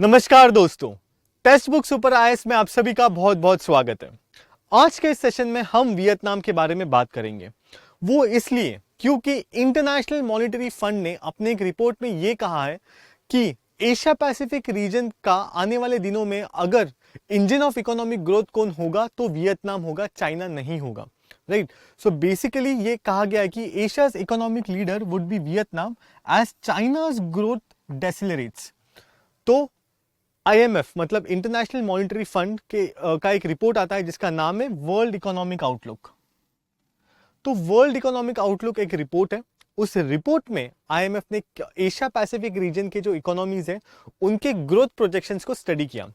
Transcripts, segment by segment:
नमस्कार दोस्तों, text book super IAS में आप सभी का बहुत बहुत स्वागत है। आज के इस सेशन में हम वियतनाम के बारे में बात करेंगे। वो इसलिए क्योंकि इंटरनेशनल मॉनेटरी फंड ने अपने एक रिपोर्ट में ये कहा है कि एशिया पैसिफिक रीजन का आने वाले दिनों में अगर इंजन ऑफ इकोनॉमिक ग्रोथ कौन होगा तो वियतनाम होगा, चाइना नहीं होगा। राइट, सो बेसिकली ये कहा गया है कि Asia's economic leader would be Vietnam as China's growth decelerates. तो आईएमएफ मतलब इंटरनेशनल मॉनेटरी फंड के का एक रिपोर्ट आता है जिसका नाम है वर्ल्ड इकोनॉमिक आउटलुक। तो वर्ल्ड इकोनॉमिक आउटलुक एक रिपोर्ट है। उस रिपोर्ट में आईएमएफ ने एशिया पैसिफिक रीजन के जो इकोनॉमीज हैं उनके ग्रोथ प्रोजेक्शंस को स्टडी किया।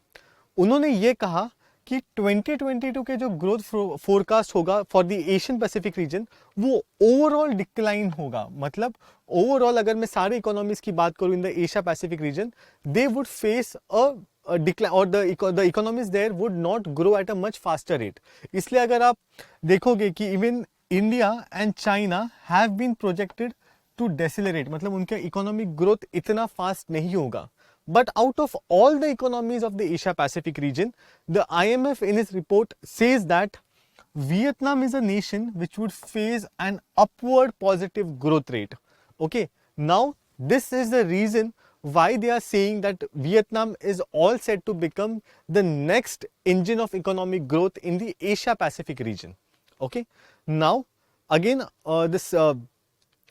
उन्होंने ये कहा कि 2022 के जो ग्रोथ फोरकास्ट होगा for the Asian Pacific region वो ओवरऑल डिक्लाइन होगा। मतलब ओवरऑल अगर मैं सारे इकोनॉमीज की बात करूं in the Asia Pacific region, they would face a decline और the economies there would not grow at a much faster rate. इसलिए अगर आप देखोगे कि even India and China have been projected to decelerate, मतलब उनका इकोनॉमिक ग्रोथ इतना fast नहीं होगा। But out of all the economies of the Asia Pacific region, the IMF in its report says that Vietnam is a nation which would face an upward positive growth rate. Okay, now this is the reason why they are saying that Vietnam is all set to become the next engine of economic growth in the Asia Pacific region. Okay, now again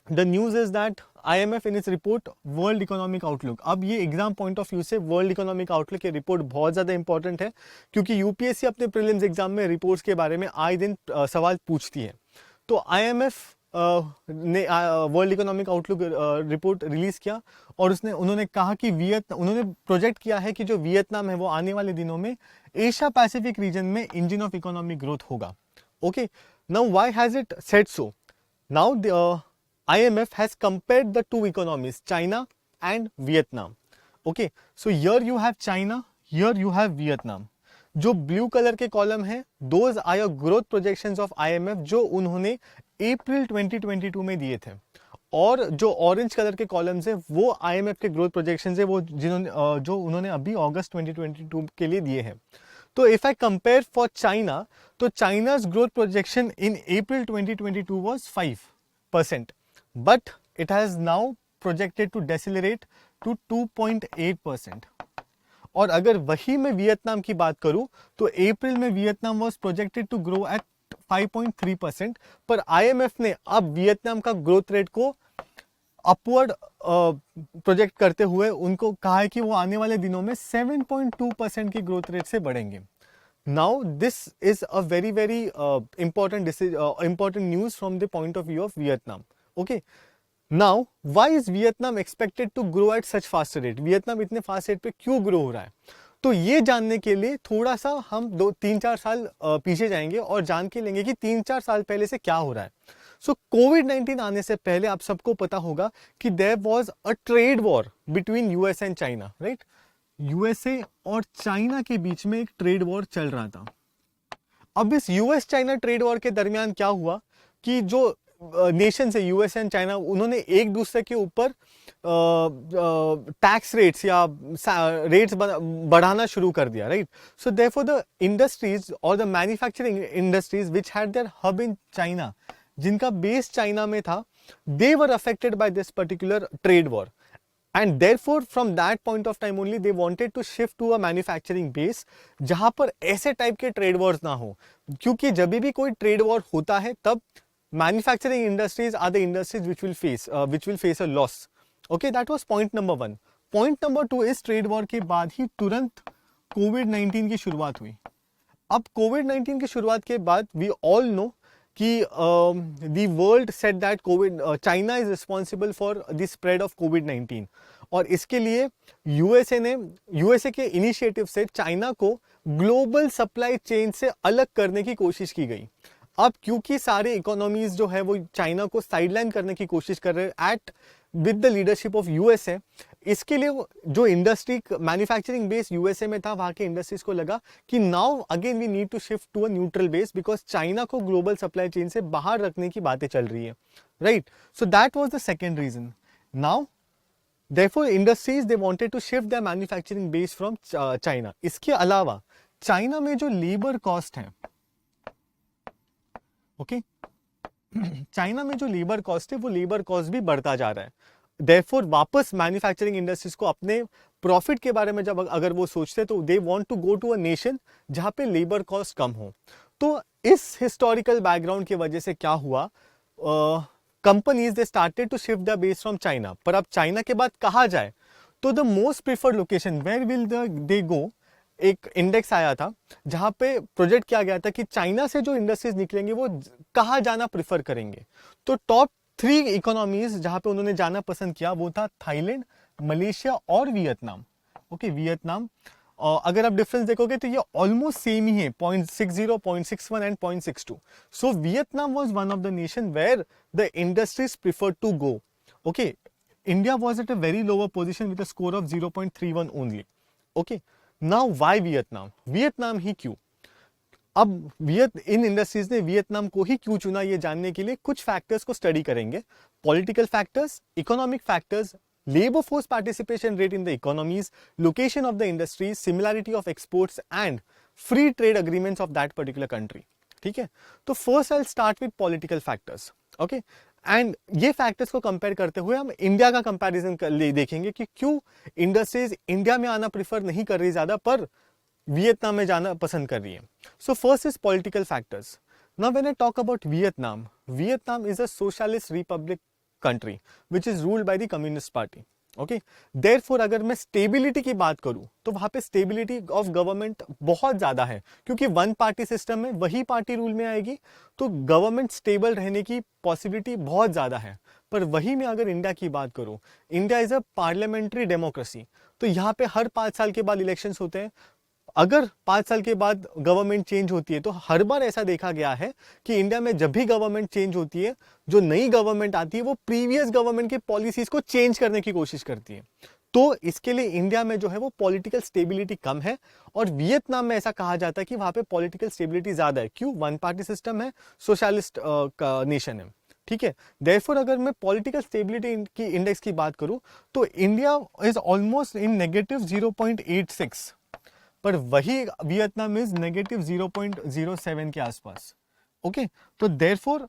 the news is that IMF in its report world economic outlook, अब ये exam point of view से world economic outlook की report बहुत ज़्यादा important है क्योंकि UPSC अपने prelims exam में रिपोर्ट्स के बारे में आए दिन सवाल पूछती है। तो IMF ने world economic outlook report release किया और उन्होंने कहा कि उन्होंने प्रोजेक्ट किया है कि जो वियतनाम है वो आने वाले दिनों में एशिया पैसिफिक रीजन में इंजन ऑफ इकोनॉमिक ग्रोथ होगा। Okay, now why has it said so? Now IMF has compared the two economies, China and Vietnam. Okay, so here you have China, here you have Vietnam. जो blue colour के column है, those are your growth projections of IMF जो उन्होंने अप्रैल 2022 में दिए थे, और जो ऑरेंज कलर के कॉलम्स है वो IMF के ग्रोथ प्रोजेक्शंस है वो जो उन्होंने अभी अगस्त 2022 के लिए दिए हैं। तो if I compare for China, तो China's growth projection in April 2022 was 5%. But it has now projected to decelerate to 2.8%. और अगर वही मैं वियतनाम की बात करूं तो अप्रैल में Vietnam was projected to grow at 5.3%, पर आईएमएफ ने अब वियतनाम का ग्रोथ रेट को अपवर्ड प्रोजेक्ट करते हुए उनको कहा है कि वो आने वाले दिनों में 7.2% की ग्रोथ रेट से बढ़ेंगे। Now this is a very very important news from the point of view of Vietnam. Okay, now why is Vietnam expected to grow at such faster rate? Vietnam इतने फास्ट रेट पे क्यों grow हो रहा है? तो ये जानने के लिए थोड़ा सा हम 3-4 साल पीछे जाएंगे और जान के लेंगे कि 3-4 साल पहले से क्या हो रहा है। सो कोविड-19 आने से पहले आप सबको पता होगा कि there was a trade war between US and China. Right, USA और चाइना के बीच में एक ट्रेड वॉर चल रहा था। अब इस यूएस चाइना ट्रेड वॉर के दरमियान क्या हुआ कि जो नेशन है यूएस एंड चाइना, उन्होंने एक दूसरे के ऊपर टैक्स रेट्स या रेट्स बढ़ाना शुरू कर दिया। Right, so therefore the industries और the manufacturing industries which had their hub in China, जिनका बेस चाइना में था, they were affected by this particular trade war, and therefore from that point of time only they wanted to shift to a manufacturing base जहां पर ऐसे type के trade Wars ना हो, क्योंकि जब भी कोई ट्रेड वॉर होता है तब manufacturing industries are the industries which will face a loss. Okay, that was point number 1. Point number 2 is trade war के बाद ही तुरंत कोविड-19 की शुरुआत हुई। अब कोविड-19 की शुरुआत के बाद वी ऑल नो कि the world said that China is responsible for the spread of कोविड-19, और इसके लिए यूएसए के इनिशिएटिव से चाइना को ग्लोबल सप्लाई चेन से अलग करने की कोशिश की गई। अब क्योंकि सारे इकोनॉमीज जो है वो चाइना को साइडलाइन करने की कोशिश कर रहे हैं at with the leadership of USA, इसके लिए जो इंडस्ट्री मैन्युफैक्चरिंग बेस यूएसए में था वहां के इंडस्ट्रीज को लगा कि now again we need to shift to a neutral base because China को ग्लोबल सप्लाई चेन से बाहर रखने की बातें चल रही है। Right, so that was the second reason. Now Therefore industries they wanted to shift their manufacturing base from China. इसके अलावा चाइना में जो लेबर कॉस्ट है, ओके, चाइना में जो लेबर कॉस्ट है वो लेबर कॉस्ट भी बढ़ता जा रहा है. देयरफॉर वापस मैन्युफैक्चरिंग इंडस्ट्रीज को अपने प्रॉफिट के बारे में जब अगर वो सोचते हैं तो they want to go to a nation जहां पे लेबर कॉस्ट कम हो. तो इस हिस्टोरिकल बैकग्राउंड की वजह से क्या हुआ, companies they started to shift the base from China. पर अब चाइना के बाद कहा जाए तो the most preferred location where will they go, एक इंडेक्स आया था जहां पे प्रोजेक्ट किया गया था कि चाइना से जो इंडस्ट्रीज निकलेंगे वो कहाँ जाना प्रिफर करेंगे. तो टॉप 3 इकोनॉमीज जहां पे उन्होंने जाना पसंद किया वो था थाईलैंड, मलेशिया और वियतनाम. Okay, Vietnam. अगर आप डिफरेंस देखोगे तो ये ऑलमोस्ट सेम ही है, 0.60, 0.61 एंड 0.62. So Vietnam was one of the nation where the industries prefer to go. Okay, India was at a very lower position with a score of 0.31 only. Okay, now why Vietnam, Vietnam ही क्यों. अब इन industries ने Vietnam को ही क्यों चुना ये जानने के लिए कुछ फैक्टर्स को स्टडी करेंगे. Political factors, economic factors, labor force participation rate in the economies, location of the industries, similarity of exports and free trade agreements of that particular country. ठीक है, तो first I start with political factors. Okay, and ये factors को compare करते हुए हम India का comparison देखेंगे कि क्यों इंडस्ट्रीज इंडिया में आना प्रिफर नहीं कर रही ज्यादा पर वियतनाम में जाना पसंद कर रही है. So first is political factors. Now when I talk about Vietnam, Vietnam is a socialist Republic country which is ruled by the communist party. okay, therefore अगर मैं स्टेबिलिटी की बात करूं तो वहां पे स्टेबिलिटी ऑफ गवर्नमेंट बहुत ज्यादा है क्योंकि वन पार्टी सिस्टम में वही पार्टी रूल में आएगी तो गवर्नमेंट स्टेबल रहने की पॉसिबिलिटी बहुत ज्यादा है. पर वही मैं अगर इंडिया की बात करूं, India is a parliamentary democracy. तो यहाँ पे हर 5 साल के बाद इलेक्शंस होते हैं. अगर 5 साल के बाद गवर्नमेंट चेंज होती है तो हर बार ऐसा देखा गया है कि इंडिया में जब भी गवर्नमेंट चेंज होती है, जो नई गवर्नमेंट आती है वो प्रीवियस गवर्नमेंट की पॉलिसीज को चेंज करने की कोशिश करती है. तो इसके लिए इंडिया में जो है वो पॉलिटिकल स्टेबिलिटी कम है और वियतनाम में ऐसा कहा जाता है कि वहां पे पॉलिटिकल स्टेबिलिटी ज्यादा है. क्यों? वन पार्टी सिस्टम है, सोशलिस्ट नेशन है. ठीक है, देयरफॉर अगर मैं पॉलिटिकल स्टेबिलिटी की इंडेक्स की बात करूं तो India is almost in negative 0.86, पर वही वियतनाम इज नेगेटिव 0.07 के आसपास. ओके, तो therefore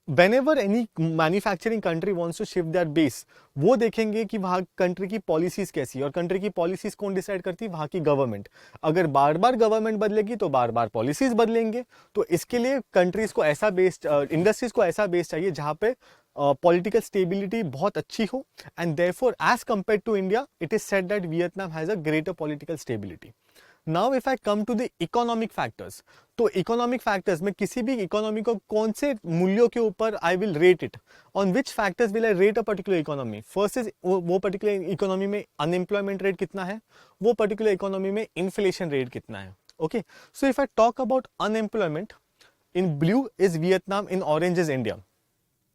whenever any manufacturing country wants to shift their base, वो देखेंगे कि वहां कंट्री की पॉलिसीज कैसी है और कंट्री की पॉलिसीज कौन डिसाइड करती है, वहां की गवर्नमेंट. अगर बार बार गवर्नमेंट बदलेगी तो बार बार पॉलिसीज बदलेंगे. तो इसके लिए कंट्रीज को ऐसा बेस, इंडस्ट्रीज को ऐसा बेस चाहिए जहां पे पॉलिटिकल स्टेबिलिटी बहुत अच्छी हो. And therefore as compared to India it is said that Vietnam has a greater political stability. Now if I come to the economic factors, तो इकोनॉमिक फैक्टर्स में किसी भी इकोनॉमी को कौन से मूल्यों के ऊपर I will rate it, on which factors will I rate a particular economy. First is वो पर्टिकुलर इकोनॉमी में अनएम्प्लॉयमेंट रेट कितना है, वो पर्टिकुलर इकोनॉमी में इन्फ्लेशन रेट कितना है. Okay, so if I talk about unemployment, in blue is Vietnam, in orange is India.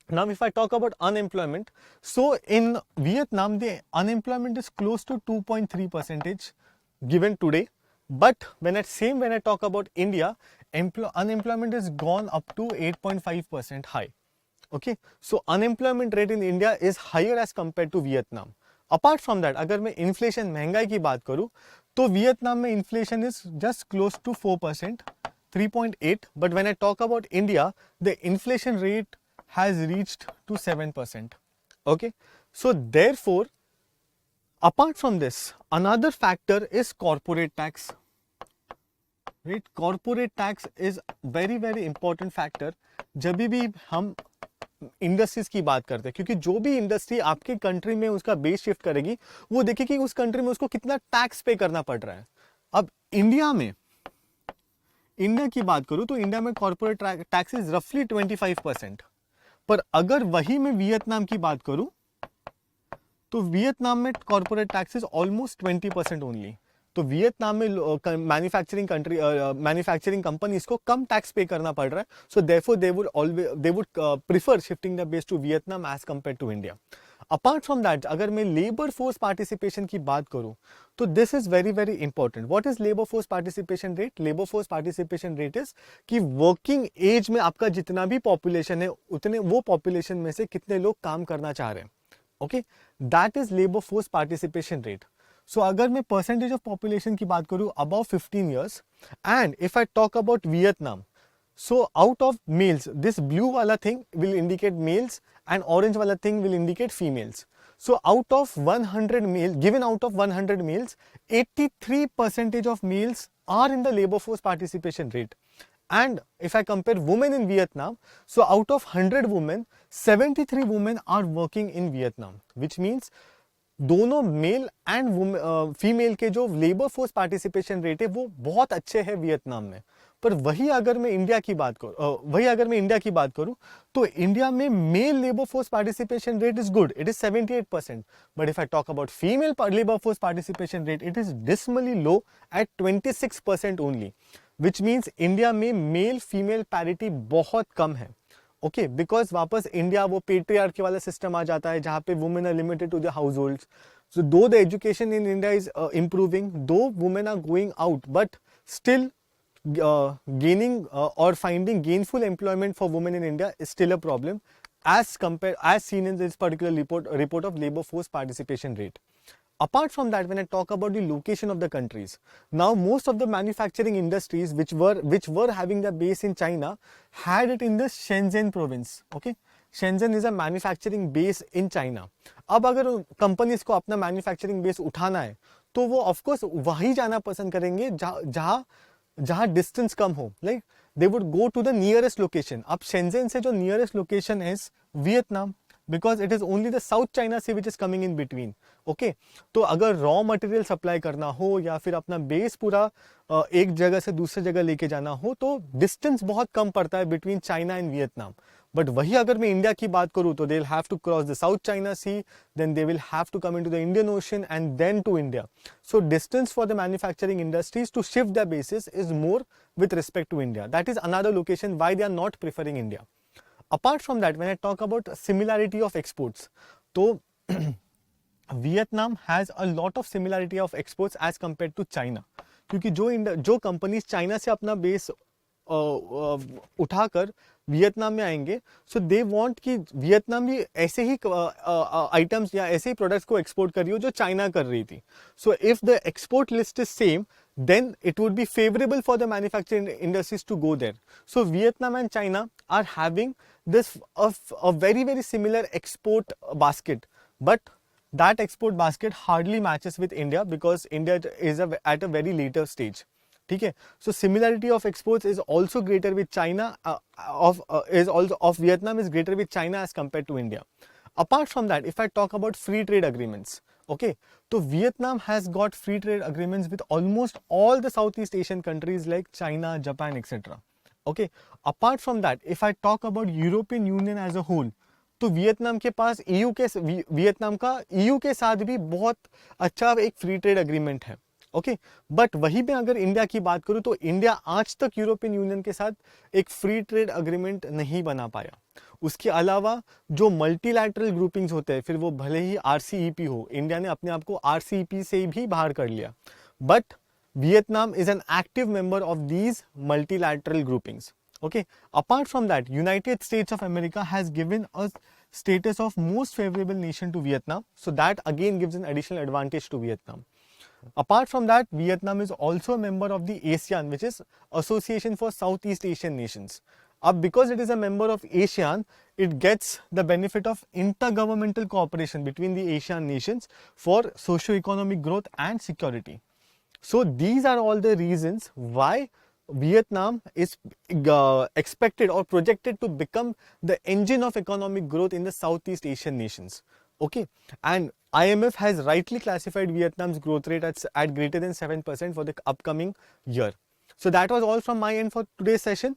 Now if I talk about unemployment, so in Vietnam the unemployment is close to 2.3% given today, but when I talk about India, unemployment has gone up to 8.5% high. Okay, so unemployment rate in India is higher as compared to Vietnam. Apart from that, अगर मैं inflation महंगाई की बात करूं तो Vietnam में inflation is just close to 4%, 3.8, but when I talk about India, the inflation rate has reached to 7%. Okay, so therefore, apart from this, another factor is corporate tax. Right, corporate tax is very important factor जब भी हम industries की बात करते हैं, क्योंकि जो भी इंडस्ट्री आपके कंट्री में उसका बेस शिफ्ट करेगी वो देखिए कि उस कंट्री में उसको कितना टैक्स पे करना पड़ रहा है. अब इंडिया की बात करूं तो इंडिया में कॉर्पोरेट टैक्सेस रफली 25%, पर अगर वही मैं वियतनाम की बात करूं तो वियतनाम में कॉर्पोरेट टैक्सेस ऑलमोस्ट 20% ओनली. तो वियतनाम में मैन्युफैक्चरिंग कंपनीज को कम टैक्स पे करना पड़ रहा है. So therefore they would prefer shifting the base to Vietnam as compare to India. Apart from that, अगर मैं लेबर फोर्स पार्टिसिपेशन की बात करूं तो this is very important. What is labour force participation rate? Labour force participation rate is कि working age में आपका जितना भी पॉपुलेशन है उतने वो पॉपुलेशन में से कितने लोग काम करना चाह रहे हैं. Okay, that is labour force participation rate. So अगर मैं परसेंटेज ऑफ पॉपुलेशन की बात करूं about 15 years, and if I talk about Vietnam, so out of males, this blue wala thing will indicate males and orange wala thing will indicate females. So out of 100 males, given out of 100 males, 83% of males are in the labor force participation rate. And if I compare women in Vietnam, so out of 100 women, 73 women are working in Vietnam, which means दोनों male and female के जो labour force participation rate है वो बहुत अच्छे हैं Vietnam में. पर वही अगर मैं इंडिया की बात करूं तो इंडिया में male labour force participation rate is good, it is 78%. But if I talk about female labour force participation rate, it is dismally low at 26% only, which means India में मेल फीमेल पैरिटी बहुत कम है. Okay, because वापस India वो patriarchy वाला system आ जाता है जहाँ पे women are limited to the households. So though the education in India is improving, दो women are going out, but still gaining or finding gainful employment for women in India is still a problem as seen in this particular report of labor force participation rate. Apart from that, when I talk about the location of the countries, now most of the manufacturing industries which were having their base in China had it in the Shenzhen province. Okay, Shenzhen is a manufacturing base in China. अब अगर companies को अपना manufacturing base उठाना है तो वो of course वहीं जाना पसंद करेंगे जहाँ डिस्टेंस कम हो. Like they would go to the nearest location. अब शेंजेन से जो nearest location is Vietnam, because it is only the South China Sea which is coming in between. Okay, तो अगर रॉ मटेरियल सप्लाई करना हो या फिर अपना बेस पूरा एक जगह से दूसरी जगह लेके जाना हो तो डिस्टेंस बहुत कम पड़ता है between China and Vietnam. But वही अगर मैं इंडिया की बात करूं तो they will have to cross the South China Sea, then they will have to come into the Indian Ocean and then to India. So distance for the manufacturing industries to shift their bases is more with respect to India. That is another location why they are not preferring India. Apart from that, when I talk about similarity of exports, तो Vietnam has a lot of similarity of exports as compared to China. क्योंकि जो companies China से अपना base उठाकर Vietnam में आएंगे, सो they want कि Vietnam भी ऐसे ही आइटम्स या ऐसे ही प्रोडक्ट्स को एक्सपोर्ट कर रही हो जो चाइना कर रही थी. So if the export list is same, then it would be favorable for the manufacturing industries to go there. So Vietnam and China are having this a very similar export basket, but that export basket hardly matches with India because India is at a very later stage. ठीक है, so similarity of exports is also greater with China of Vietnam is greater with China as compared to India. Apart from that, if I talk about free trade agreements, okay, so Vietnam has got free trade agreements with almost all the Southeast Asian countries like China, Japan, etc. Okay, apart from that, if I talk about European Union as a whole, तो Vietnam के पास Vietnam का EU के साथ भी बहुत अच्छा एक free trade agreement है. ओके, बट वहीं पे अगर इंडिया की बात करूं तो इंडिया आज तक यूरोपियन यूनियन के साथ एक फ्री ट्रेड अग्रीमेंट नहीं बना पाया. उसके अलावा जो मल्टीलैटरल ग्रुपिंग्स होते हैं, फिर वो भले ही RCEP हो, इंडिया ने अपने आप को RCEP से भी बाहर कर लिया, but Vietnam is an active member of these multilateral groupings. Okay, apart from that, United States of America has given a status of most favorable nation to Vietnam, so that again gives an additional advantage to Vietnam. Apart from that, Vietnam is also a member of the ASEAN, which is Association for Southeast Asian Nations. Because it is a member of ASEAN, it gets the benefit of intergovernmental cooperation between the ASEAN nations for socio-economic growth and security. So these are all the reasons why Vietnam is expected or projected to become the engine of economic growth in the Southeast Asian nations. Okay, and IMF has rightly classified Vietnam's growth rate at greater than 7% for the upcoming year. So that was all from my end for today's session.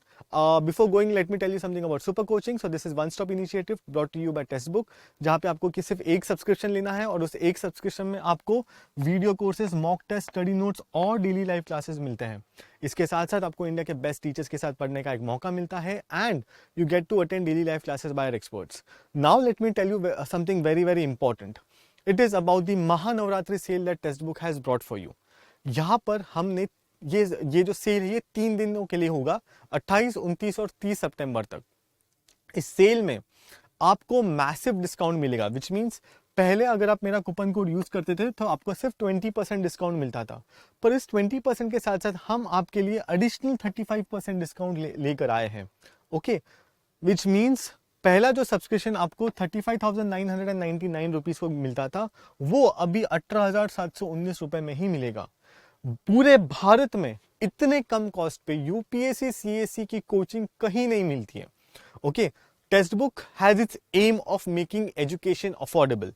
Before going, let me tell you something about Super Coaching. So this is one stop initiative brought to you by Testbook, जहाँ पे आपको सिर्फ एक subscription लेना है और उस एक सब्सक्रिप्शन में आपको video courses, mock test, study notes और डेली लाइव क्लासेस मिलते हैं. इसके साथ साथ आपको इंडिया के बेस्ट टीचर्स के साथ पढ़ने का एक मौका मिलता है and you get to attend daily live classes by experts. Now let me tell you something very important. It is about the Mahanavratri sale that textbook has brought for you. यहाँ पर हमने ये जो सेल है ये 3 दिनों के लिए होगा, 28, 29 और 30 सितंबर तक. इस सेल में आपको मैसिव डिस्काउंट मिलेगा, विच मीन्स पहले अगर आप मेरा कूपन कोड यूज करते थे तो आपको सिर्फ 20% डिस्काउंट मिलता था, पर इस 20% के साथ साथ हम आपके लिए एडिशनल 35% डिस्काउंट लेकर आए हैं। ओके, विच मीन्स पहला जो सब्सक्रिप्शन आपको 35,999 रुपीज को मिलता था, वो अभी 18,719 रुपए में ही मिलेगा। पूरे भारत में इतने कम कॉस्ट पे यूपीएससी सीएससी की कोचिंग कहीं नहीं मिलती है। Okay, textbook has its aim of making education affordable,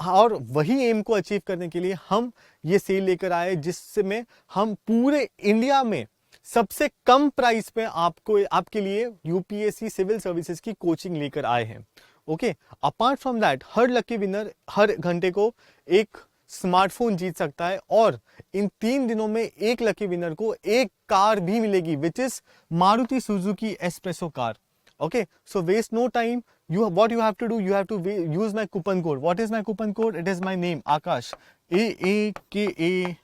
और वही एम को अचीव करने के लिए हम ये सेल लेकर आए, जिसमें हम पूरे इंडिया में सबसे कम प्राइस पे आपको आपके लिए यूपीएससी सिविल सर्विसेज की कोचिंग लेकर आए हैं। ओके, अपार्ट फ्रॉम दैट हर लकी विनर हर घंटे को एक स्मार्टफोन जीत सकता है, और इन 3 दिनों में एक लकी विनर को एक कार भी मिलेगी, which is Maruti Suzuki espresso car. Okay, so waste no time. What you have to do, you have to use my coupon code. What is my coupon code? It is my name, Akash, AAKASH.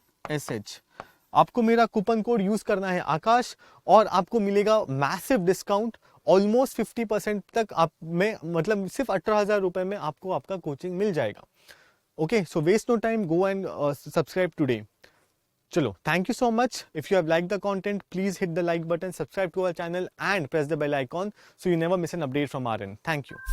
आपको मेरा coupon code use करना है आकाश, और आपको मिलेगा massive discount, almost 50% तक। आप में मतलब सिर्फ 18,000 रुपए में आपको आपका कोचिंग मिल जाएगा। Okay, so waste no time, go and subscribe today. चलो, thank you so much. If you have liked the content, please hit the like button, subscribe to our channel and press the bell icon so you never miss an update from our end. Thank you.